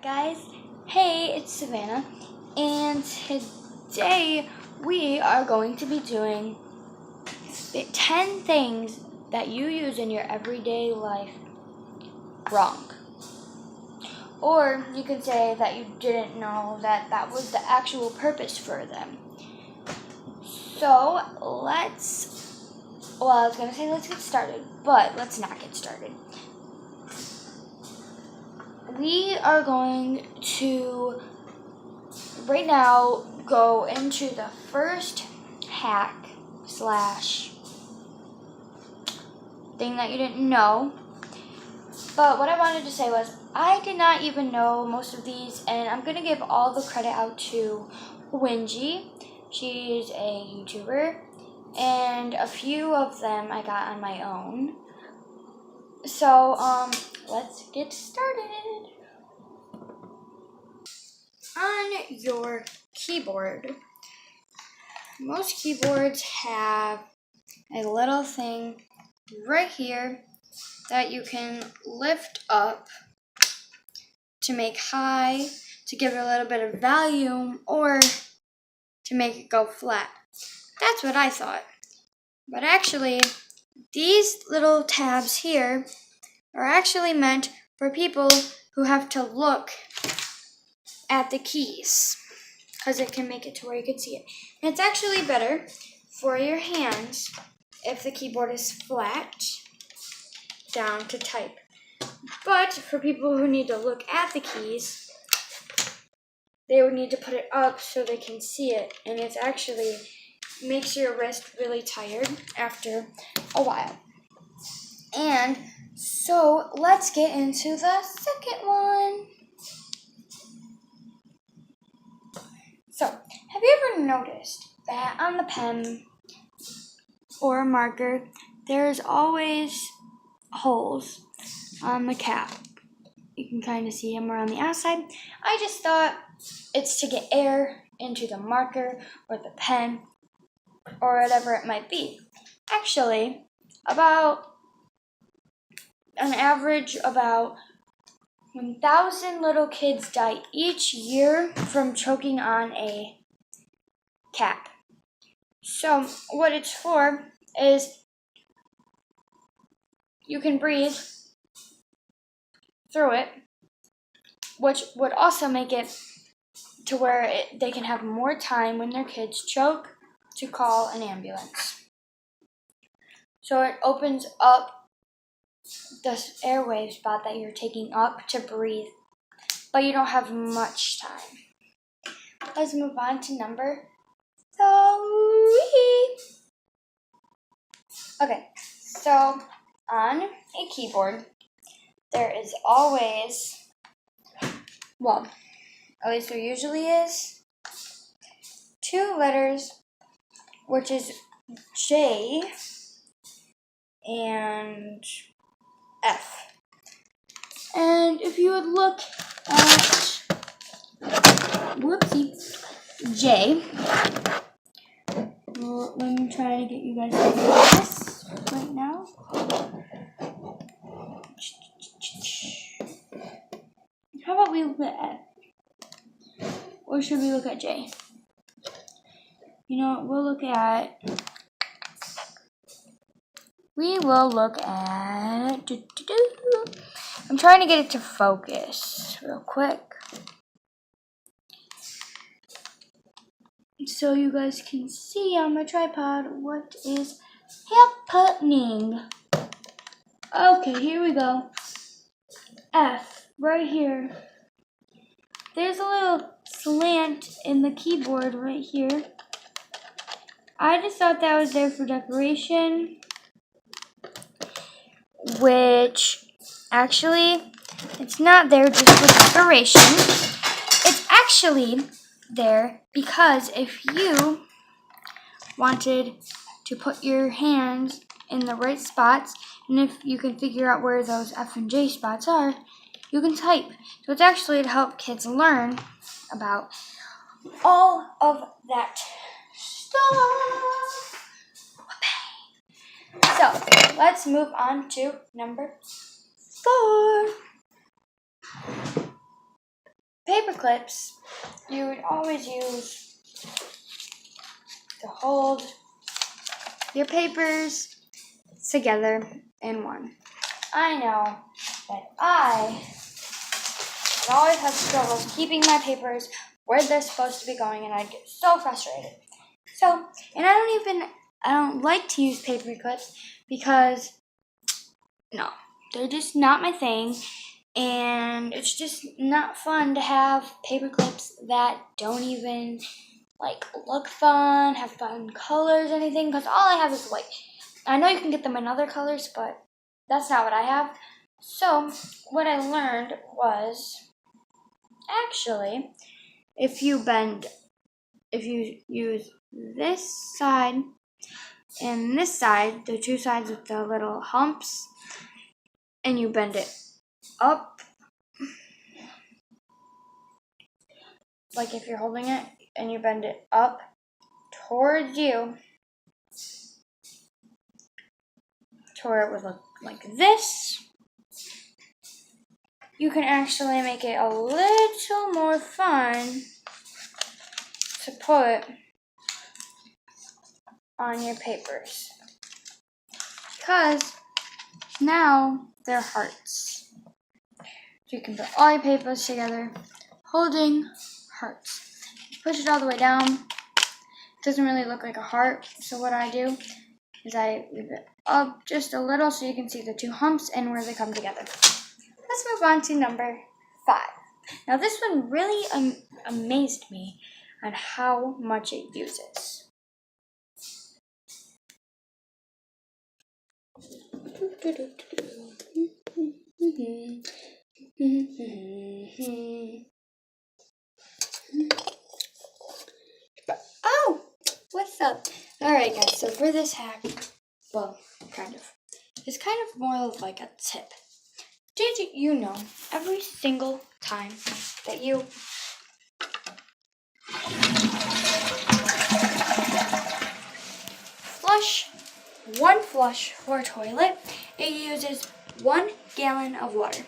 Guys, hey, it's Savannah, and today we are going to be doing the 10 things that you use in your everyday life wrong. Or you can say that you didn't know that was the actual purpose for them. So I was going to say let's get started, but let's not get started. We are going to right now go into the first hack slash thing that you didn't know. But what I wanted to say was I did not even know most of these, and I'm going to give all the credit out to Wingy. She's a YouTuber, and a few of them I got on my own. So, let's get started. On your keyboard, most keyboards have a little thing right here that you can lift up to make high, to give it a little bit of volume, or to make it go flat. That's what I thought. But actually, these little tabs here are actually meant for people who have to look at the keys, because it can make it to where you can see it. And it's actually better for your hands if the keyboard is flat down to type. But for people who need to look at the keys, they would need to put it up so they can see it. And it actually makes your wrist really tired after a while. And so let's get into the second one. So, have you ever noticed that on the pen or a marker, there's always holes on the cap? You can kind of see them around the outside. I just thought it's to get air into the marker or the pen or whatever it might be. Actually, about 1,000 little kids die each year from choking on a cap. So what it's for is you can breathe through it, which would also make it to where they can have more time when their kids choke to call an ambulance. So it opens up the airway spot that you're taking up to breathe, but you don't have much time. Let's move on to number 3. Okay, so on a keyboard, there is always, well, at least there usually is, 2 letters, which is J and F. And if you would look at, J, well, let me try to get you guys to do this right now. How about we look at F? Or should we look at J? You know what, we will look at, I'm trying to get it to focus real quick, so you guys can see on my tripod what is happening. Okay, here we go. F, right here. There's a little slant in the keyboard right here. I just thought that was there for decoration, which actually, it's not there just for decoration. It's actually there because if you wanted to put your hands in the right spots, and if you can figure out where those F and J spots are, you can type. So it's actually to help kids learn about all of that stuff. So let's move on to number 4. paper clips you would always use to hold your papers together in one. I know that I would always have struggles keeping my papers where they're supposed to be going, and I'd get so frustrated. So, and I don't like to use paper clips because, no, they're just not my thing, and it's just not fun to have paper clips that don't even, like, look fun, have fun colors, anything, because all I have is white. I know you can get them in other colors, but that's not what I have. So, what I learned was, actually, if you use this side and this side, the two sides with the little humps, and you bend it up, like if you're holding it, and you bend it up towards you, to where it would look like this, you can actually make it a little more fun to put on your papers, because now they're hearts. So you can put all your papers together holding hearts. Push it all the way down. It doesn't really look like a heart, so what I do is I leave it up just a little so you can see the two humps and where they come together. Let's move on to number 5. Now this one really amazed me on how much it uses. Oh, what's up? Alright guys, so for this hack, well, kind of. It's kind of more of like a tip. Did you know every single time that you one flush for a toilet, it uses 1 gallon of water.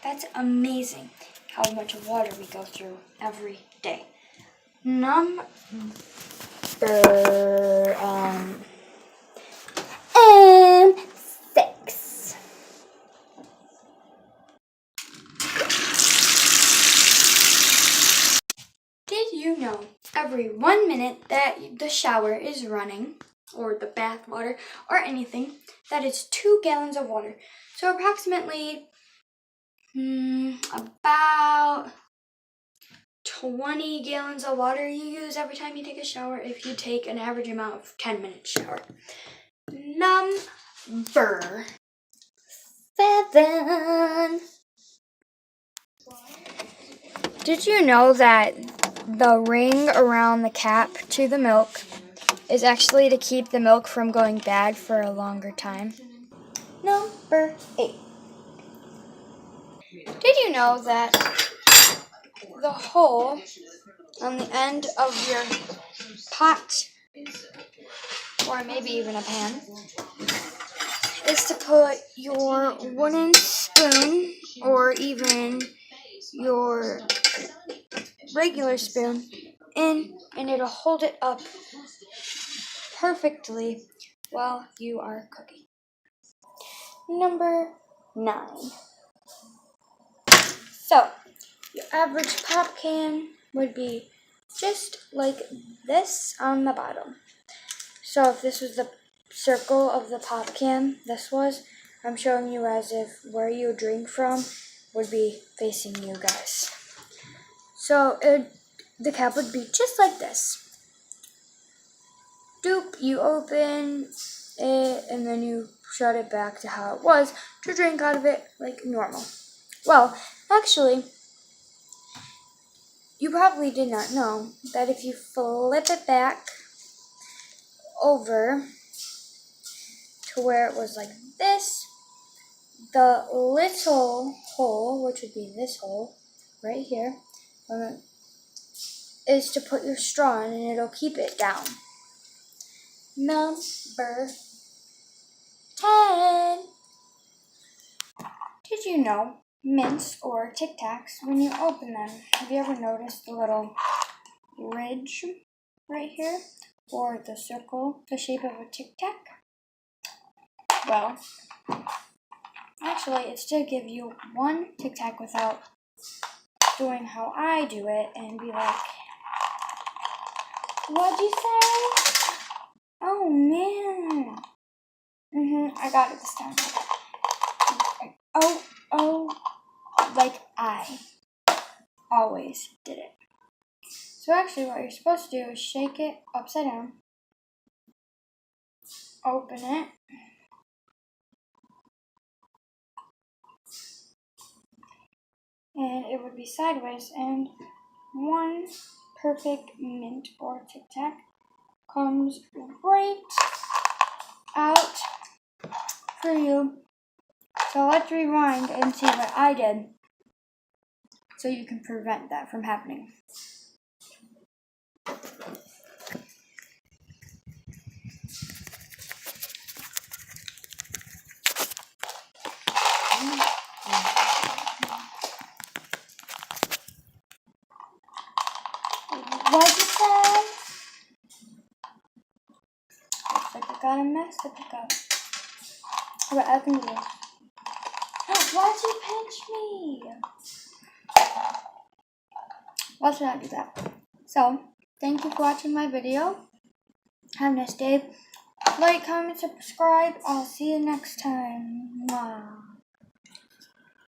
That's amazing how much water we go through every day. Number 6. Did you know every 1 minute that the shower is running, or the bath water, or anything, that is 2 gallons of water? So approximately about 20 gallons of water you use every time you take a shower if you take an average amount of 10-minute shower. Number 7. Did you know that the ring around the cap to the milk is actually to keep the milk from going bad for a longer time? Number 8. Did you know that the hole on the end of your pot, or maybe even a pan, is to put your wooden spoon or even your regular spoon in, and it'll hold it up perfectly while you are cooking? Number 9. So, your average pop can would be just like this on the bottom. So if this was the circle of the pop can, I'm showing you as if where you drink from would be facing you guys. So the cap would be just like this. Doop, you open it and then you shut it back to how it was to drink out of it like normal. Well, actually, you probably did not know that if you flip it back over to where it was like this, the little hole, which would be this hole right here, is to put your straw in, and it'll keep it down. Number 10. Did you know mints or Tic Tacs when you open them. Have you ever noticed the little ridge right here, or the circle, the shape of a Tic Tac? Well, actually, it's to give you one Tic Tac without doing how I do it and be like, what'd you say? Oh man. I got it this time. Oh, like I always did it. So actually what you're supposed to do is shake it upside down, open it, and it would be sideways, and one perfect mint or Tic Tac comes right out for you. So let's rewind and see what I did so you can prevent that from happening. What'd you say? Looks like I got a mess to pick up. Alright, I can do this. Why'd you pinch me? Why should I do that? So, thank you for watching my video. Have a nice day. Like, comment, subscribe. I'll see you next time. Mwah.